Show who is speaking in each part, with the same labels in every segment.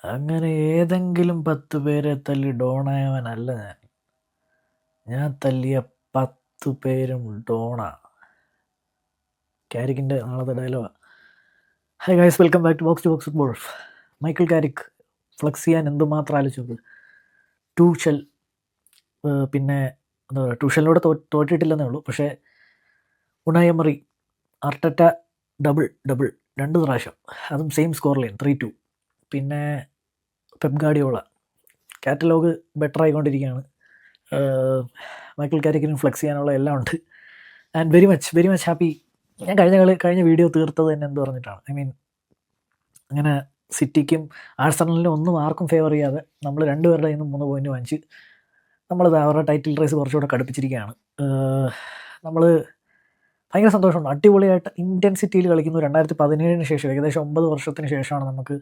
Speaker 1: അങ്ങനെ ഏതെങ്കിലും 10 പേരെ തല്ലി ഡോണായവനല്ല ഞാൻ. ഞാൻ തല്ലിയ 10 പേരും ഡോണാ. കാരിക്കിൻ്റെ നാളത്തെ ഡയലോഗാ. Hi guys, welcome back to box to box football. Michael Carrick flex ചെയ്യാൻ എന്തുമാത്രം ആലോചിച്ചത്. ടൂഷൽ പിന്നെ എന്താ പറയുക, ടൂഷലിലൂടെ തോറ്റിട്ടില്ലെന്നേ ഉള്ളൂ. പക്ഷേ ഉണായ് എമറി, അർട്ടറ്റ ഡബിൾ 2 പ്രാവശ്യം, അതും സെയിം സ്കോർ ലൈൻ 3-2. പിന്നെ പെപ് ഗാർഡിയോള കാറ്റലോഗ് ബെറ്റർ ആയിക്കൊണ്ടിരിക്കുകയാണ്. മൈക്കിൾ കാരിക്കിനും ഫ്ലെക്സ് ചെയ്യാനുള്ള എല്ലാം ഉണ്ട്. And very much happy. ഞാൻ കഴിഞ്ഞ വീഡിയോ തീർത്തത് തന്നെ എന്ത് പറഞ്ഞിട്ടാണ്, ഐ മീൻ അങ്ങനെ സിറ്റിക്കും ആഴ്സണലിനും ഒന്നും ആർക്കും ഫേവർ ചെയ്യാതെ നമ്മൾ രണ്ടുപേരുടെ കയ്യിൽ നിന്ന് 3 പോയിൻറ്റ് വാങ്ങിച്ച് നമ്മളത് അവരുടെ ടൈറ്റിൽ റേസ് കുറച്ചുകൂടെ കടുപ്പിച്ചിരിക്കുകയാണ്. നമ്മൾ ഭയങ്കര സന്തോഷമുണ്ട്. അടിപൊളിയായിട്ട് ഇൻറ്റൻസിറ്റിയിൽ കളിക്കുന്നു. 2017 ശേഷം, ഏകദേശം 9 വർഷത്തിന് ശേഷമാണ് നമുക്ക്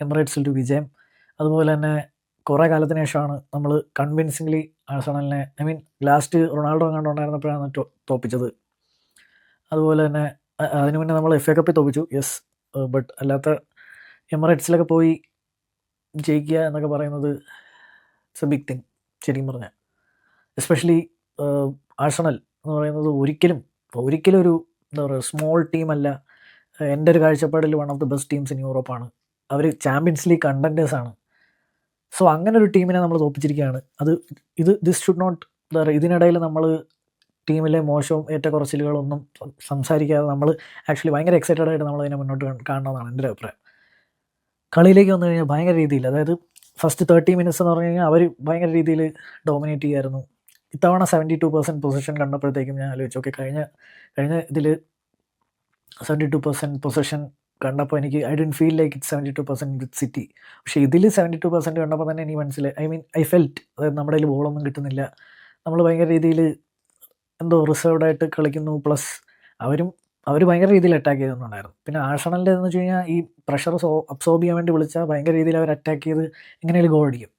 Speaker 1: എമിറേറ്റ്സിൽ ഒരു വിജയം. അതുപോലെ തന്നെ കുറേ കാലത്തിന് ശേഷമാണ് നമ്മൾ കൺവിൻസിംഗ്ലി ആഴ്സണലിനെ, ഐ മീൻ ലാസ്റ്റ് റൊണാൾഡോ കണ്ടുണ്ടായിരുന്നപ്പോഴാണ് തോപ്പിച്ചത്. അതുപോലെ തന്നെ അതിനു മുന്നേ നമ്മൾ FA കപ്പിൽ തോപ്പിച്ചു, യെസ്. ബട്ട് അല്ലാത്ത എമിറേറ്റ്സിലൊക്കെ പോയി ജയിക്കുക എന്നൊക്കെ പറയുന്നത് ഇറ്റ്സ് എ ബിഗ് തിങ് ശരിക്കും പറഞ്ഞാൽ. എസ്പെഷ്യലി ആഴ്സണൽ എന്ന് പറയുന്നത് ഒരിക്കലും ഒരു എന്താ പറയുക സ്മോൾ ടീമല്ല. എൻ്റെ ഒരു കാഴ്ചപ്പാടിൽ one of the best teams in യൂറോപ്പാണ്. അവർ ചാമ്പ്യൻസ് ലീഗ് കണ്ടൻറ്റേഴ്സാണ്. സോ അങ്ങനെ ഒരു ടീമിനെ നമ്മൾ തോപ്പിച്ചിരിക്കുകയാണ്. ദിസ് ഷുഡ് നോട്ട്, എന്താ പറയുക, ഇതിനിടയിൽ നമ്മൾ ടീമിലെ മോശവും ഏറ്റക്കുറച്ചിലുകളൊന്നും സംസാരിക്കാതെ നമ്മൾ ആക്ച്വലി ഭയങ്കര എക്സൈറ്റഡ് ആയിട്ട് നമ്മളതിനെ മുന്നോട്ട് കാണണമെന്നാണ് എൻ്റെ ഒരു അഭിപ്രായം. കളിയിലേക്ക് വന്നു കഴിഞ്ഞാൽ ഭയങ്കര രീതിയിൽ, അതായത് ഫസ്റ്റ് 30 മിനിറ്റ്സ് എന്ന് പറഞ്ഞു കഴിഞ്ഞാൽ അവർ ഭയങ്കര രീതിയിൽ ഡോമിനേറ്റ് ചെയ്യുമായിരുന്നു. ഇത്തവണ 72% പൊസിഷൻ കണ്ടപ്പോഴത്തേക്കും ഞാൻ ആലോചിച്ചു, ഓക്കെ, കഴിഞ്ഞ ഇതിൽ 72% പൊസിഷൻ കണ്ടപ്പോൾ എനിക്ക് I didn't feel like it 72% with city. പക്ഷേ ഇതിൽ 72% കണ്ടപ്പോൾ തന്നെ എനിക്ക് മനസ്സിലായി, ഐ മീൻ ഐ ഫെൽറ്റ്, അതായത് നമ്മുടെ കയ്യിൽ ബോളൊന്നും കിട്ടുന്നില്ല, നമ്മൾ ഭയങ്കര രീതിയിൽ എന്തോ റിസർവ്ഡായിട്ട് കളിക്കുന്നു. പ്ലസ് അവർ ഭയങ്കര രീതിയിൽ അറ്റാക്ക് ചെയ്തിട്ടുണ്ടായിരുന്നു. പിന്നെ ആഴ്സണലിൻ്റെ എന്ന് വെച്ച് കഴിഞ്ഞാൽ ഈ പ്രഷർ അബ്സോർബ് ചെയ്യാൻ വേണ്ടി വിളിച്ചാൽ ഭയങ്കര രീതിയിൽ അവർ അറ്റാക്ക് ചെയ്ത് എങ്ങനെയും ഗോൾ അടിക്കും.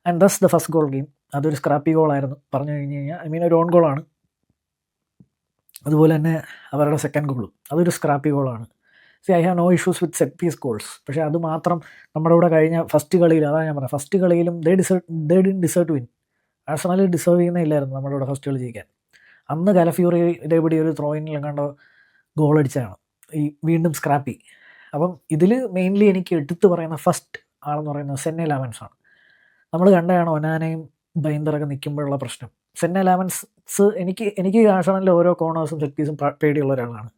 Speaker 1: And thus the first goal game. അതൊരു സ്ക്രാപ്പി ഗോളായിരുന്നു പറഞ്ഞു കഴിഞ്ഞ് കഴിഞ്ഞാൽ. ഐ മീൻ ഒരു ഓൺ ഗോളാണ്. അതുപോലെ തന്നെ അവരുടെ സെക്കൻഡ് ഗോളും അതൊരു സ്ക്രാപ്പി ഗോളാണ്. I have no issues with set piece goals. പക്ഷേ അത് മാത്രം നമ്മുടെ കൂടെ കഴിഞ്ഞ ഫസ്റ്റ് കളിയിൽ, അതാണ് ഞാൻ പറഞ്ഞത്, ഫസ്റ്റ് കളിയിലും they deserve to win. Arsenal deserve ചെയ്യുന്നില്ലായിരുന്നു നമ്മുടെ കൂടെ ഫസ്റ്റ് കളി ജയിക്കാൻ. അന്ന് കലഫ്യൂറി ഇതേപടി ഒരു ത്രോയിനിലും കണ്ടോ ഗോൾ അടിച്ചാണ് ഈ വീണ്ടും സ്ക്രാപ്പി. അപ്പം ഇതിൽ മെയിൻലി എനിക്ക് എടുത്തു പറയുന്ന ഫസ്റ്റ് ആളെന്ന് പറയുന്നത് സെന്നെ ലാമൻസാണ്. നമ്മൾ കണ്ടതാണ് ഒനാനയും ബൈന്ദറൊക്കെ നിൽക്കുമ്പോഴുള്ള പ്രശ്നം. സെന്നെ ലാമൻസ് എനിക്ക് ആഴ്സണലിലെ ഓരോ കോർണേഴ്സും സെറ്റ് പീസും പേടിയുള്ള ഒരാളാണ്.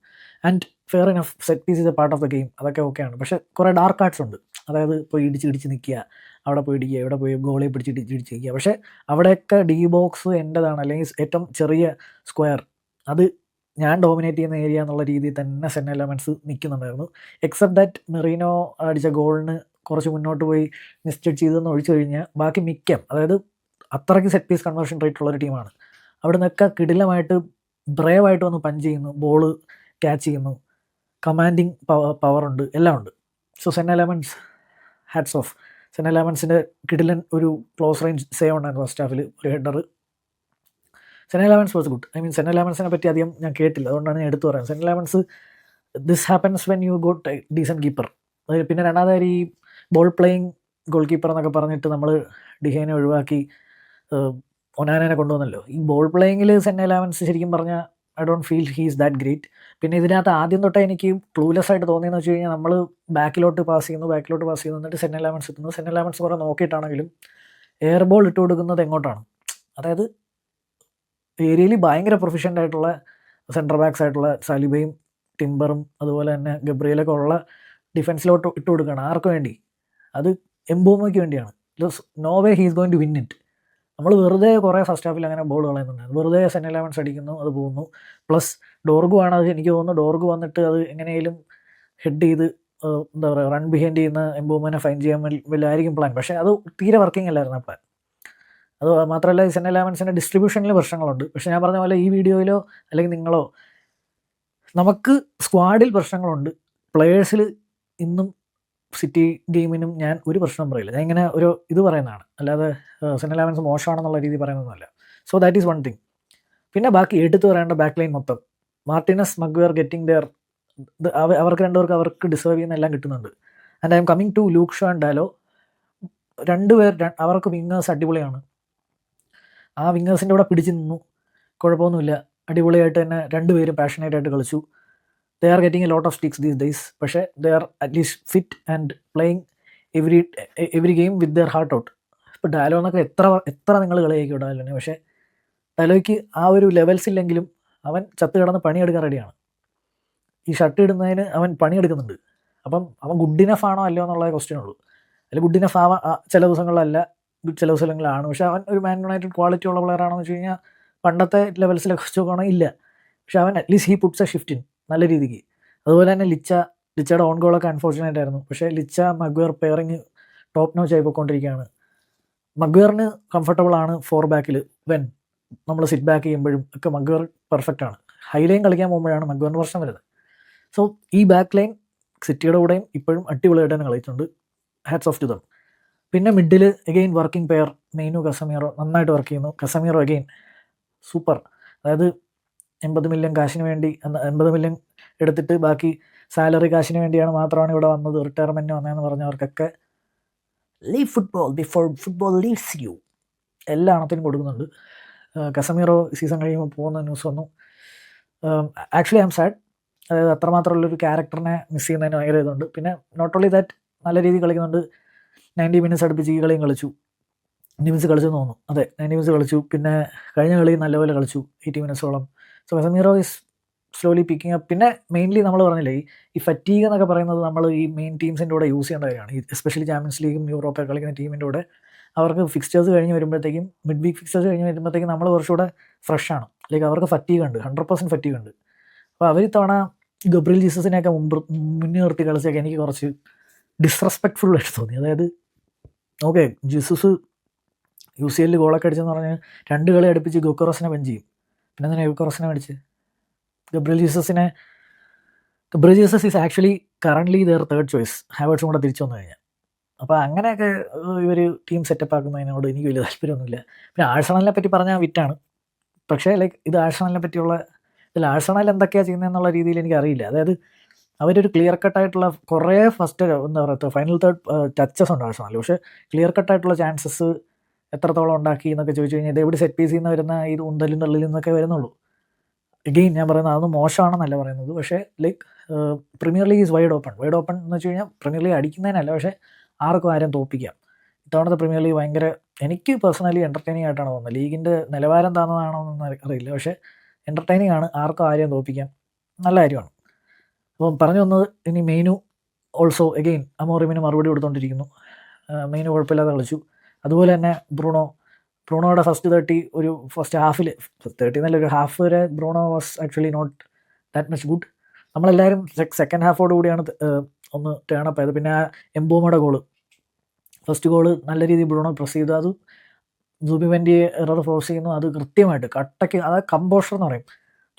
Speaker 1: And fair enough, set piece is a part of the game, അതൊക്കെ ഓക്കെയാണ്. പക്ഷേ കുറേ ഡാർക്ക് ആർട്സ് ഉണ്ട്. അതായത് പോയി ഇടിച്ച് നിൽക്കുക, അവിടെ പോയി ഇടിക്കുക, ഇവിടെ പോയി ഗോളെ പിടിച്ചിട്ട് ഇടിച്ച് നിൽക്കുക. പക്ഷേ അവിടെയൊക്കെ ഡി ബോക്സ് എൻ്റെതാണ്, അല്ലെങ്കിൽ ഏറ്റവും ചെറിയ സ്ക്വയർ, അത് ഞാൻ ഡോമിനേറ്റ് ചെയ്യുന്ന ഏരിയ എന്നുള്ള രീതിയിൽ തന്നെ സെന്നെ ലാമൻസ് നിൽക്കുന്നുണ്ടായിരുന്നു. എക്സെപ്റ്റ് ദാറ്റ് മെറീനോ അടിച്ച ഗോളിന് കുറച്ച് മുന്നോട്ട് പോയി മിസ്റ്റേക്ക് ചെയ്തെന്ന് ഒഴിച്ചു കഴിഞ്ഞാൽ ബാക്കി മിക്കം, അതായത് അത്രയ്ക്ക് സെറ്റ് പീസ് കൺവേർഷൻ റേറ്റ് ഉള്ളൊരു ടീമാണ്. അവിടെ നിന്നൊക്കെ കിടിലമായിട്ട് ബ്രേവായിട്ട് വന്ന് പഞ്ച് ചെയ്യുന്നു, ബോൾ ക്യാച്ച് ചെയ്യുന്നു, കമാൻഡിങ് പവറുണ്ട്, എല്ലാം ഉണ്ട്. So Senne Lammens, hats off. Senne ലാമൻസിൻ്റെ കിടിലൻ ഒരു ക്ലോസ് റേഞ്ച് സേവ് ഉണ്ടായിരുന്നു ഫസ്റ്റ് ഹാഫിൽ, ഒരു header. Senne Lammens was good. I mean Senne ലാമൻസിനെ പറ്റി അധികം ഞാൻ കേട്ടില്ല, അതുകൊണ്ടാണ് ഞാൻ എടുത്തു പറയുന്നത്. Senne Lammens, this happens when you got decent keeper. പിന്നെ രണ്ടാമതായി ഈ ബോൾ പ്ലേയിങ് ഗോൾ കീപ്പർ എന്നൊക്കെ പറഞ്ഞിട്ട് നമ്മൾ ഡിഹേനെ ഒഴിവാക്കി ഒനാനെ കൊണ്ടുവന്നല്ലോ. ഈ ബോൾ പ്ലേയിങ്ങിൽ സെന്നെ ലാമൻസ് ശരിക്കും പറഞ്ഞാൽ I don't feel he's that great. പിന്നെ ഇതിനകത്ത് ആദ്യം തൊട്ടേ എനിക്ക് ക്ലൂലെസ് ആയിട്ട് തോന്നിയെന്ന് വെച്ച് കഴിഞ്ഞാൽ, നമ്മൾ ബാക്കിലോട്ട് പാസ് ചെയ്യുന്നു, എന്നിട്ട് സെന്നെ ലാമൻസ് എത്തുന്നു. സെന്നെ ലാമൻസ് കുറേ നോക്കിയിട്ടാണെങ്കിലും എയർ ബോൾ ഇട്ട് കൊടുക്കുന്നത് എങ്ങോട്ടാണ്, അതായത് ഏരിയയിൽ ഭയങ്കര പ്രൊഫഷൻ്റ് ആയിട്ടുള്ള സെൻറ്റർ ബാക്സ് ആയിട്ടുള്ള സാലിബയും ടിംബറും അതുപോലെ തന്നെ ഗബ്രിയലൊക്കെ ഉള്ള ഡിഫൻസിലോട്ട് ഇട്ട് കൊടുക്കുകയാണ്. ആർക്ക് വേണ്ടി? അത് എംബോമയ്ക്ക് വേണ്ടിയാണ്. No way he's going to win it. നമ്മൾ വെറുതെ കുറേ ഫസ്റ്റ് ഹാഫിൽ അങ്ങനെ ബോൾ കളയുന്നുണ്ടായിരുന്നു, വെറുതെ സെന്നെ ലാമൻസ് അടിക്കുന്നു, അത് പോകുന്നു. പ്ലസ് ഡോർഗു ആണ്, അത് എനിക്ക് തോന്നുന്നു ഡോർഗു വന്നിട്ട് അത് എങ്ങനെയും ഹെഡ് ചെയ്ത് എന്താ പറയുക റൺ ബിഹൈൻഡ് ചെയ്യുന്ന എംബോമനെ ഫൈൻ ചെയ്യാൻ വല്ലായിരിക്കും പ്ലാൻ. പക്ഷേ അത് തീരെ വർക്കിംഗ് അല്ലായിരുന്നു ആ പ്ലാൻ. അത് മാത്രമല്ല, സെന്നെ ലാമൻസിൻ്റെ ഡിസ്ട്രിബ്യൂഷനിൽ പ്രശ്നങ്ങളുണ്ട്. പക്ഷേ ഞാൻ പറഞ്ഞ പോലെ ഈ വീഡിയോയിലോ അല്ലെങ്കിൽ നിങ്ങളോ, നമുക്ക് സ്ക്വാഡിൽ പ്രശ്നങ്ങളുണ്ട്, പ്ലെയേഴ്സിൽ ഇന്നും സിറ്റി ഗെയിമിനും ഞാൻ ഒരു പ്രശ്നം പറയില്ല. ഞാൻ ഇങ്ങനെ ഒരു ഇത് പറയുന്നതാണ്, അല്ലാതെ സെന്നെ ലാമൻസ് മോശമാണെന്നുള്ള രീതി പറയുന്നതല്ല. So that is one thing. പിന്നെ ബാക്കി എടുത്തു പറയേണ്ട ബാക്ക് ലൈൻ മൊത്തം, മാർട്ടിനസ്, മഗ്വയർ ഗെറ്റിംഗ് ദെയർ, അവർക്ക് രണ്ടുപേർക്ക് അവർക്ക് ഡിസേർവ് ചെയ്യുന്ന എല്ലാം കിട്ടുന്നുണ്ട്. And I'm coming to Luke Shaw and Dalot. അവർക്ക് വിങ്ങേഴ്സ് അടിപൊളിയാണ്. ആ വിങ്ങേഴ്സിൻ്റെ കൂടെ പിടിച്ച് നിന്നു, കുഴപ്പമൊന്നുമില്ല, അടിപൊളിയായിട്ട് തന്നെ രണ്ടുപേരും പാഷനേറ്റായിട്ട് കളിച്ചു. They are getting a lot of sticks these days, പക്ഷേ they are at least fit and playing every game with their heart out. ഇപ്പോൾ ഡാലോന്നൊക്കെ എത്ര നിങ്ങൾ കളിയാക്കിയോ ഡാലോനെ, പക്ഷേ ഡാലോയ്ക്ക് ആ ഒരു ലെവൽസ് ഇല്ലെങ്കിലും അവൻ ചത്ത് കിടന്ന് പണിയെടുക്കാൻ റെഡിയാണ്. ഈ ഷർട്ട് ഇടുന്നതിന് അവൻ പണിയെടുക്കുന്നുണ്ട്. അപ്പം അവൻ ഗുഡ് ഇനഫ് ആണോ അല്ലയോ എന്നുള്ള ക്വസ്റ്റ്യൻ ഉള്ളൂ. അതിൽ ഗുഡ് ഇനഫ് ആവാൻ ചില ദിവസങ്ങളിലല്ല, ചില ദിവസങ്ങളിലാണ്. പക്ഷേ അവൻ ഒരു മാൻ യുണൈറ്റഡ് ക്വാളിറ്റി ഉള്ള പ്ലെയർ ആണെന്ന് വെച്ച് കഴിഞ്ഞാൽ പണ്ടത്തെ ലെവൽസിലൊക്കെ വെച്ച് നോക്കുകയാണെങ്കിൽ ഇല്ല. പക്ഷേ അവൻ at least he puts A shift in നല്ല രീതിക്ക്. അതുപോലെ തന്നെ ലിച്ചയുടെ ഓൺ ഗോളൊക്കെ അൺഫോർച്ചുനേറ്റ് ആയിരുന്നു. പക്ഷേ മഗ്വയർ പെയറിങ് ടോപ്പ് നോച്ച് ആയി പോയിക്കൊണ്ടിരിക്കുകയാണ്. മഗ്വയറിന് കംഫർട്ടബിൾ ആണ് 4 ബാക്കിൽ. നമ്മൾ സിറ്റ് ബാക്ക് ചെയ്യുമ്പോഴും ഒക്കെ മഗ്വയർ പെർഫെക്റ്റ് ആണ്. ഹൈലൈൻ കളിക്കാൻ പോകുമ്പോഴാണ് മഗ്വയറിന് പ്രശ്നം വരുന്നത്. സോ ഈ ബാക്ക് ലൈൻ സിറ്റിയുടെ കൂടെയും ഇപ്പോഴും അടിപൊളിയായിട്ട് തന്നെ കളിച്ചിട്ടുണ്ട്. Hats off to them. പിന്നെ middle again working pair Mainoo Casemiro നന്നായിട്ട് വർക്ക് ചെയ്യുന്നു. Casemiro again super. അതായത് 80 മില്യൺ കാശിന് വേണ്ടി 80 മില്യൺ എടുത്തിട്ട് ബാക്കി സാലറി കാശിന് വേണ്ടിയാണ് മാത്രമാണ് ഇവിടെ വന്നത്, റിട്ടയർമെൻറ്റ് വന്നതെന്ന് പറഞ്ഞവർക്കൊക്കെ leave football before football leaves you എല്ലാ എണ്ണത്തിനും കൊടുക്കുന്നുണ്ട്. കസമീറോ സീസൺ കഴിയുമ്പോൾ പോകുന്ന ന്യൂസ് വന്നു. Actually I'm sad. അതായത് അത്രമാത്രമുള്ളൊരു ക്യാരക്ടറിനെ മിസ് ചെയ്യുന്നതിന് ഭയങ്കര ഇതുണ്ട്. പിന്നെ നോട്ട് ഓൺലി ദാറ്റ് നല്ല രീതിയിൽ കളിക്കുന്നുണ്ട്. 90 മിനിറ്റ്സ് അടുപ്പിച്ച് ഈ കളിയും കളിച്ചു. 90 മിനിറ്റ്സ് കളിച്ചെന്ന് തോന്നുന്നു. അതെ, 90 മിനിറ്റ്സ് കളിച്ചു. പിന്നെ കഴിഞ്ഞ കളി നല്ലപോലെ കളിച്ചു 80 മിനിറ്റ്സോളം. So Casemiro is slowly picking up. പിന്നെ മെയിൻലി നമ്മൾ പറഞ്ഞില്ലേ ഈ ഫറ്റീഗ് എന്നൊക്കെ പറയുന്നത് നമ്മൾ ഈ മെയിൻ ടീംസിൻ്റെ കൂടെ യൂസ് ചെയ്യേണ്ട കാര്യമാണ്. എസ്പെഷ്യലി ചാമ്പ്യൻസ് ലീഗും യൂറോപ്പൊക്കെ കളിക്കുന്ന ടീമിൻ്റെ കൂടെ അവർക്ക് ഫിക്സ്റ്റേഴ്സ് കഴിഞ്ഞ് വരുമ്പോഴത്തേക്കും, മിഡ് വീക്ക് ഫിക്സ്റ്റേഴ്സ് കഴിഞ്ഞ് വരുമ്പോഴത്തേക്കും നമ്മൾ കുറച്ചുകൂടെ ഫ്രഷാണ്. ലൈക്ക് അവർക്ക് ഫറ്റീഗ് ഉണ്ട്, 100% ഫറ്റീഗ് ഉണ്ട്. അപ്പോൾ അവർ ഇത്തവണ ഗബ്രിയൽ ജീസസിനെയൊക്കെ മുന്നേ നിർത്തി കളിച്ചൊക്കെ എനിക്ക് കുറച്ച് ഡിസ്റെസ്പെക്ട്ഫുൾ ആയിട്ട് തോന്നി. അതായത് ഓക്കെ, ജീസസ് UCL ഗോളൊക്കെ അടിച്ചെന്ന് പറഞ്ഞ് 2 കളി അടുപ്പിച്ച് ഗോക്കറോസിനെ ബെഞ്ച് ചെയ്യും. പിന്നെ എന്തിനാണ് ഗോക്കറോസിനെ മേടിച്ച് Gabriel Jesus is actually currently their third choice, ഹാവേർട്സും കൂടെ തിരിച്ചു വന്നു കഴിഞ്ഞാൽ. അപ്പോൾ അങ്ങനെയൊക്കെ ഇവർ ടീം സെറ്റപ്പ് ആക്കുന്നതിനോട് എനിക്ക് വലിയ താല്പര്യമൊന്നുമില്ല. പിന്നെ ആഴ്സണലിനെ പറ്റി പറഞ്ഞാൽ വിറ്റാണ്. പക്ഷേ ലൈക്ക് ഇത് ആഴ്സണലിനെ പറ്റിയുള്ള ഇതിൽ ആഴ്സണൽ എന്തൊക്കെയാണ് ചെയ്യുന്നതെന്നുള്ള രീതിയിൽ എനിക്കറിയില്ല. അതായത് അവരൊരു ക്ലിയർ കട്ടായിട്ടുള്ള കുറേ ഫസ്റ്റ് എന്താ പറയുക ഫൈനൽ തേർഡ് ടച്ചസ് ഉണ്ട് ആഴ്സണൽ. പക്ഷേ ക്ലിയർ കട്ടായിട്ടുള്ള ചാൻസസ് എത്രത്തോളം ഉണ്ടാക്കി എന്നൊക്കെ ചോദിച്ചു കഴിഞ്ഞാൽ ഇത് എവിടെ സെറ്റ് പീസിൽ നിന്ന് വരുന്ന ഈ ഉന്തലും തള്ളിൽ നിന്നൊക്കെ വരുന്നുള്ളൂ. എഗെയിൻ ഞാൻ പറയുന്നത് അതൊന്നും മോശമാണെന്നല്ല പറയുന്നത്. പക്ഷേ like premier league is wide open എന്ന് വെച്ച് കഴിഞ്ഞാൽ പ്രീമിയർ ലീഗ് അടിക്കുന്നതിനല്ല, പക്ഷേ ആരും തോൽപ്പിക്കാം. ഇത്തവണത്തെ പ്രീമിയർ ലീഗ് ഭയങ്കര എനിക്ക് പേഴ്സണലി എൻ്റർടൈനിങ് ആയിട്ടാണ് തോന്നുന്നത്. ലീഗിൻ്റെ നിലവാരം താന്നതാണോ എന്ന് അറിയില്ല, പക്ഷേ എൻ്റർടൈനിങ് ആണ്. ആരെയും തോൽപ്പിക്കാം, നല്ല കാര്യമാണ്. അപ്പം പറഞ്ഞു വന്നത് ഇനി മെയിനു ഓൾസോ എഗെയിൻ അമോറിമിന് മറുപടി കൊടുത്തുകൊണ്ടിരിക്കുന്നു. മെയിനു കുഴപ്പമില്ലാതെ കളിച്ചു. അതുപോലെ തന്നെ ബ്രൂണോയുടെ ഫസ്റ്റ് ഹാഫിൽ 30 എന്നല്ല, ഒരു ഹാഫ് വരെ Bruno was actually not that much good. നമ്മളെല്ലാവരും സെക്കൻഡ് ഹാഫോട് കൂടിയാണ് ഒന്ന് ടേണപ്പ് ആയത്. പിന്നെ ആ എംബോമയുടെ ഫസ്റ്റ് ഗോള് നല്ല രീതിയിൽ ബ്രൂണോ പ്രസ് ചെയ്തു. അത് സുബിമെൻ്റി എറർ ഫോഴ്സ് ചെയ്യുന്നു. അത് കൃത്യമായിട്ട് കട്ടയ്ക്ക്, അതായത് കമ്പോഷർ എന്ന് പറയും.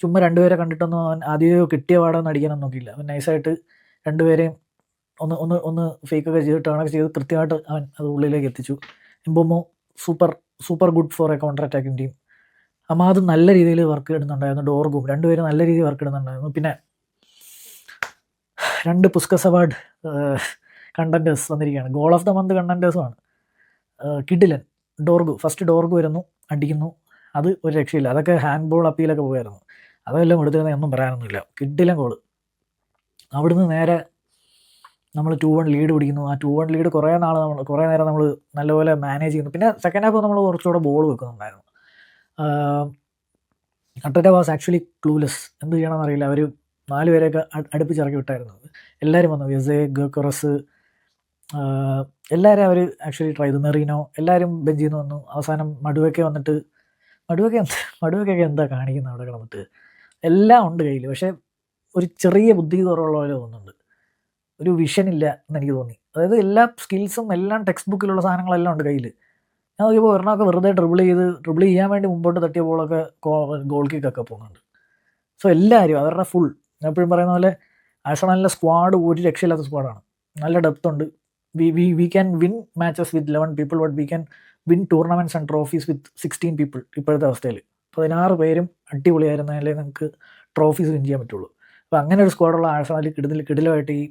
Speaker 1: ചുമ്മാ 2 പേരെ കണ്ടിട്ടൊന്നും അവൻ ആദ്യമേ കിട്ടിയ പാടൊന്നും അടിക്കാനൊന്നും നോക്കിയില്ല. അവൻ നൈസായിട്ട് 2 പേരെയും ഒന്ന് ഫേക്കൊക്കെ ചെയ്തിട്ട് കണക്ക് ചെയ്ത് കൃത്യമായിട്ട് അവൻ അത് ഉള്ളിലേക്ക് എത്തിച്ചു. Mbeumo super good for a counter attacking team. Amad നല്ല രീതിയിൽ വർക്ക് ഇടുന്നുണ്ടായിരുന്നു. ഡോർഗും 2 പേരും നല്ല രീതിയിൽ വർക്ക് ഇടുന്നുണ്ടായിരുന്നു. പിന്നെ 2 പുസ്കസ് അവാർഡ് കണ്ടൻറ്റേഴ്സ് വന്നിരിക്കുകയാണ്. ഗോൾ ഓഫ് ദ മന്ത് കണ്ടൻറ്റേഴ്സുമാണ്. കിഡിലൻ ഫസ്റ്റ് ഡോർഗു വരുന്നു, അടിക്കുന്നു. അത് ഒരു രക്ഷയില്ല. അതൊക്കെ ഹാൻഡ് ബോൾ അപ്പീലൊക്കെ പോയായിരുന്നു. അതെല്ലാം എടുത്തിരുന്നത് ഒന്നും പറയാനൊന്നുമില്ല. കിഡിലൻ ഗോള്. അവിടുന്ന് നേരെ നമ്മൾ 2-1 ലീഡ് പിടിക്കുന്നു. ആ 2-1 ലീഡ് കുറേ നേരം നമ്മൾ നല്ലപോലെ മാനേജ് ചെയ്യുന്നു. പിന്നെ സെക്കൻഡ് ഹാഫ് നമ്മൾ കുറച്ചുകൂടെ ബോൾ വെക്കുന്നുണ്ടായിരുന്നു. Arteta was actually clueless. എന്ത് ചെയ്യണമെന്ന് അറിയില്ല. അവർ 4 പേരെയൊക്കെ അടുപ്പിച്ചിറക്കി വിട്ടായിരുന്നു. എല്ലാവരും വന്നു, വെസെ, ഗോക്കറസ്, എല്ലാവരും അവർ ആക്ച്വലി ട്രൈ ചെയ്തു. മെറീനോ എല്ലാവരും ബെഞ്ചിൽ നിന്ന് വന്നു. അവസാനം മടുവൊക്കെ എന്താ കാണിക്കുന്നത് അവിടെ കിടന്നിട്ട്. എല്ലാം ഉണ്ട് കയ്യിൽ, പക്ഷേ ഒരു ചെറിയ ബുദ്ധി കുറവുള്ള പോലെ തോന്നുന്നുണ്ട്. ഒരു വിഷൻ ഇല്ല എന്നെനിക്ക് തോന്നി. അതായത് എല്ലാ സ്കിൽസും എല്ലാം ടെക്സ്റ്റ് ബുക്കിലുള്ള സാധനങ്ങളെല്ലാം ഉണ്ട് കയ്യിൽ. ഞാൻ നോക്കിയപ്പോൾ ഒരെണ്ണമൊക്കെ വെറുതെ ഡ്രിബിൾ ചെയ്യാൻ വേണ്ടി മുമ്പോട്ട് തട്ടിയ ബോളൊക്കെ ഗോൾ കിക്കൊക്കെ പോകുന്നുണ്ട്. സോ എല്ലാവരും അവരുടെ ഞാൻ എപ്പോഴും പറയുന്ന പോലെ ആഴ്സണലിൻ്റെ സ്ക്വാഡ് ഒരു രക്ഷയില്ലാത്ത സ്ക്വാഡാണ്. നല്ല ഡെപ്ത് ഉണ്ട്. We can win matches with 11 people, but we can win tournaments and trophies with 16 people ഇപ്പോഴത്തെ അവസ്ഥയിൽ. 16 പേരും അടിപൊളിയായിരുന്നാലേ നമുക്ക് ട്രോഫീസ് വിൻ ചെയ്യാൻ പറ്റുള്ളൂ. അപ്പോൾ അങ്ങനെ ഒരു സ്ക്വാഡുള്ള ആഴ്സണൽ കിടിലമായിട്ട് ഈ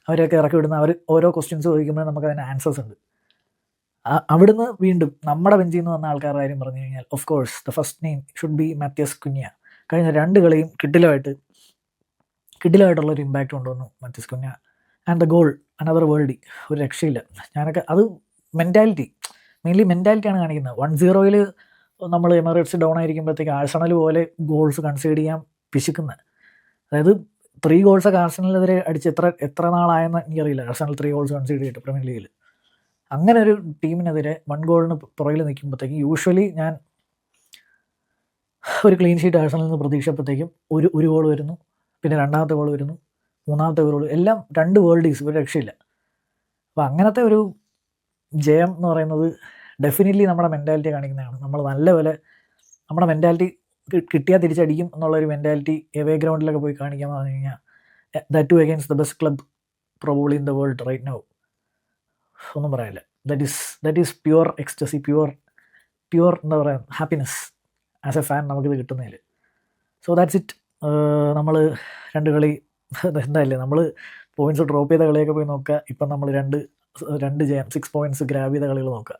Speaker 1: അവരെയൊക്കെ ഇറക്കി വിടുന്ന, അവർ ഓരോ ക്വസ്റ്റ്യൻസ് ചോദിക്കുമ്പോൾ നമുക്ക് അതിന് ആൻസേഴ്സ് ഉണ്ട്. അവിടുന്ന് വീണ്ടും നമ്മുടെ ബെഞ്ചിൽ നിന്ന് വന്ന ആൾക്കാരുടെ കാര്യം പറഞ്ഞു കഴിഞ്ഞാൽ of course the first name should be Mathias കുഞ്ഞ. കഴിഞ്ഞ 2 കളിയും കിഡിലായിട്ടുള്ളൊരു ഇമ്പാക്റ്റ് കൊണ്ടുവന്നു മാത്യാസ് കുഞ്ഞ. And the goal another worldly, ഒരു രക്ഷയില്ല. ഞാനൊക്കെ അത് മെയിൻലി മെൻറ്റാലിറ്റിയാണ് കാണിക്കുന്നത്. 1-0 നമ്മൾ എമിറേറ്റ്സ് ഡൗൺ ആയിരിക്കുമ്പോഴത്തേക്ക് ആഴ്സണൽ പോലെ ഗോൾസ് കൺസീഡ് ചെയ്യാൻ പിശുക്കുന്നത്. അതായത് 3 ഗോൾസൊക്കെ ആഴ്സണലിനെതിരെ അടിച്ച് എത്ര നാളായെന്ന് എനിക്കറിയില്ല. ആഴ്സണൽ 3 ഗോൾസ് കൺസീഡ് ചെയ്തിട്ട് പ്രീമിയർ ലീഗിൽ. അങ്ങനെ ഒരു ടീമിനെതിരെ 1 ഗോളിന് പുറകിൽ നിൽക്കുമ്പോഴത്തേക്കും യൂഷ്വലി ഞാൻ ഒരു ക്ലീൻ ഷീറ്റ് ആഴ്സണലിൽ നിന്ന് പ്രതീക്ഷിച്ചപ്പോഴത്തേക്കും ഒരു ഗോൾ വരുന്നു, പിന്നെ 2ാമത്തെ ഗോൾ വരുന്നു, 3ാമത്തെ ഗോൾ, എല്ലാം 2 വേൾഡീസ്, ഒരു രക്ഷയില്ല. അപ്പോൾ അങ്ങനത്തെ ഒരു ജയം എന്ന് പറയുന്നത് ഡെഫിനറ്റ്ലി നമ്മുടെ മെൻറ്റാലിറ്റി കാണിക്കുന്നതാണ്. നമ്മൾ നല്ലപോലെ നമ്മുടെ മെൻറ്റാലിറ്റി കിട്ടിയാൽ തിരിച്ചടിക്കും എന്നുള്ളൊരു മെൻറ്റാലിറ്റി എവേ ഗ്രൗണ്ടിലൊക്കെ പോയി കാണിക്കാമെന്ന് പറഞ്ഞു കഴിഞ്ഞാൽ that to against the best club probably in the world right now, ഒന്നും പറയാനില്ല. That is pure ecstasy, pure എന്താ പറയുക, ഹാപ്പിനെസ് ആസ് എ ഫാൻ നമുക്കിത് കിട്ടുന്നതിൽ. So that's it. നമ്മൾ 2 കളി എന്തായാലും നമ്മൾ പോയിൻറ്റ്സ് ഡ്രോപ്പ് ചെയ്ത കളിയൊക്കെ പോയി നോക്കുക. ഇപ്പം നമ്മൾ 2 ജയം 6 പോയിൻറ്റ്സ് ഗ്രാബ് ചെയ്ത കളികൾ നോക്കുക.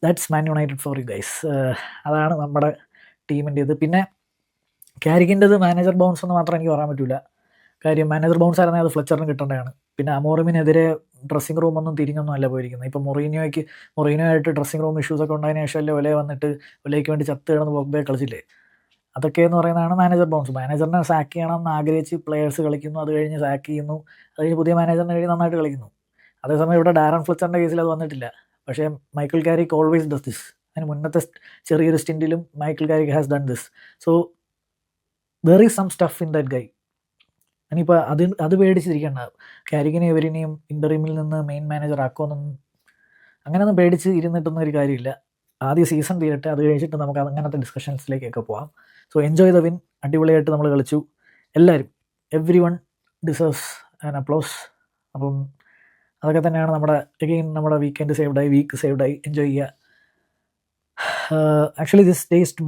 Speaker 1: That's Man United for you guys. അതാണ് നമ്മുടെ ടീമിൻ്റെ ഇത്. പിന്നെ കാരിക്കിൻ്റെത് മാനേജർ ബൗൺസ് എന്ന് മാത്രം എനിക്ക് പറയാൻ പറ്റില്ല. കാര്യം മാനേജർ ബൗൺസ് ആയിരുന്നെങ്കിൽ അത് ഫ്ലെച്ചറിന് കിട്ടേണ്ടതാണ്. പിന്നെ അമോറിമിനെതിരെ ഡ്രസ്സിംഗ് റൂമൊന്നും തിരിഞ്ഞൊന്നും അല്ല പോയിരിക്കുന്നത്. ഇപ്പം മൊറീനോയായിട്ട് ഡ്രസ്സിംഗ് റൂം ഇഷ്യൂസൊക്കെ ഉണ്ടായതിനു ശേഷം ഒലേ വന്നിട്ട് ഒലേക്ക് വേണ്ടി ചത്ത് കിടന്ന് പോഗ്ബെ കളിച്ചില്ലേ. അതൊക്കെ എന്ന് പറയുന്നതാണ് മാനേജർ ബൗൺസ്. മാനേജറിനെ സാക്ക് ചെയ്യണം എന്ന് ആഗ്രഹിച്ച് പ്ലെയേഴ്സ് കളിക്കുന്നു, അത് കഴിഞ്ഞ് സാക്ക് ചെയ്യുന്നു, അത് കഴിഞ്ഞ് പുതിയ മാനേജറിന് വേണ്ടി നന്നായിട്ട് കളിക്കുന്നു. അതേസമയം ഇവിടെ ഡാരൻ ഫ്ലെച്ചറിൻ്റെ കേസിൽ അത് വന്നിട്ടില്ല. പക്ഷേ Michael Carrick always does this. അതിന് മുന്നത്തെ ചെറിയൊരു സ്റ്റിൻറ്റിലും Michael Carrick has done this. So there is some stuff in that guy. ഇനിയിപ്പോൾ അത് പേടിച്ചിരിക്കേണ്ട. കാരിക്കിനെ ഇവരിനെയും ഇൻ്റർവ്യൂമിൽ നിന്ന് മെയിൻ മാനേജർ ആക്കുമെന്നൊന്നും അങ്ങനെയൊന്നും പേടിച്ച് ഇരുന്നിട്ടൊന്നും ഒരു കാര്യമില്ല. ആദ്യ സീസൺ തീരട്ടെ, അത് കഴിച്ചിട്ട് നമുക്ക് അങ്ങനത്തെ ഡിസ്കഷൻസിലേക്കൊക്കെ പോകാം. So enjoy the win. അടിപൊളിയായിട്ട് നമ്മൾ കളിച്ചു എല്ലാവരും. Everyone deserves an applause. അപ്പം അതൊക്കെ തന്നെയാണ് നമ്മുടെ വീക്കെൻഡ് സേവ്ഡായി, വീക്ക് സേവ്ഡായി. എൻജോയ് ചെയ്യുക. Actually this taste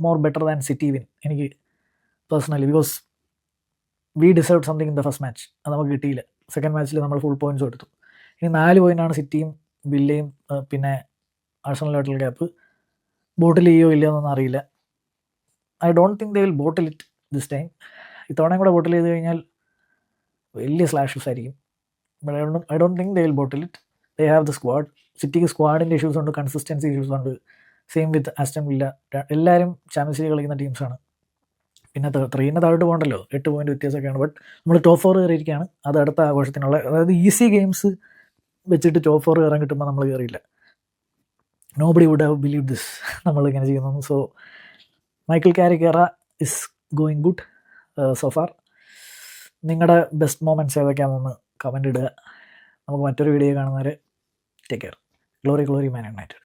Speaker 1: more better than city win എനിക്ക് personally, because we deserve something in the first match. അത് നമുക്ക് കിട്ടിയില്ല. സെക്കൻഡ് മാച്ചിൽ നമ്മൾ ഫുൾ പോയിൻറ്റ്സ് എടുത്തു. ഇനി 4 പോയിൻ്റാണ് സിറ്റിയും വില്ലയും പിന്നെ ആഴ്സണലുമായിട്ടുള്ള ഗ്യാപ്പ്. ബോട്ടിൽ ചെയ്യോ ഇല്ലയോ എന്നൊന്നും അറിയില്ല. I don't think they will bottle it this time. ഇത്തവണയും കൂടെ ബോട്ടിൽ ചെയ്ത് കഴിഞ്ഞാൽ വലിയ സ്ലാഷസ് ആയിരിക്കും. But I don't think they will bottle it. They have the squad. സിറ്റിക്ക് സ്ക്വാഡിൻ്റെ ഇഷ്യൂസ് ഉണ്ട്, കൺസിസ്റ്റൻസി ഇഷ്യൂസ് ഉണ്ട്. സെയിം വിത്ത് ആസ്റ്റൺ വില്ല. എല്ലാവരും ചാമ്പ്യൻസ് ലീഗ് കളിക്കുന്ന ടീംസാണ്. പിന്നെ 3 താഴോട്ട് പോകണ്ടല്ലോ, 8 പോയിൻ്റ് വ്യത്യാസമൊക്കെയാണ്. ബട്ട് നമ്മൾ ടോപ്പ് 4 കയറിയിരിക്കുകയാണ്. അത് അടുത്ത ആഘോഷത്തിനുള്ള, അതായത് ഈസി ഗെയിംസ് വെച്ചിട്ട് ടോപ്പ് 4 കയറാൻ കിട്ടുമ്പോൾ നമ്മൾ കയറിയില്ല. Nobody would have believe this നമ്മളിങ്ങനെ ചെയ്യുന്നു. So Michael Carrick era is going good so far. നിങ്ങളുടെ ബെസ്റ്റ് മൊമെൻറ്റ്സ് ഏതൊക്കെയാണെന്ന് കമൻ്റ് ഇടുക. നമുക്ക് മറ്റൊരു വീഡിയോ കാണുന്നവരെ take care. Glory Man United.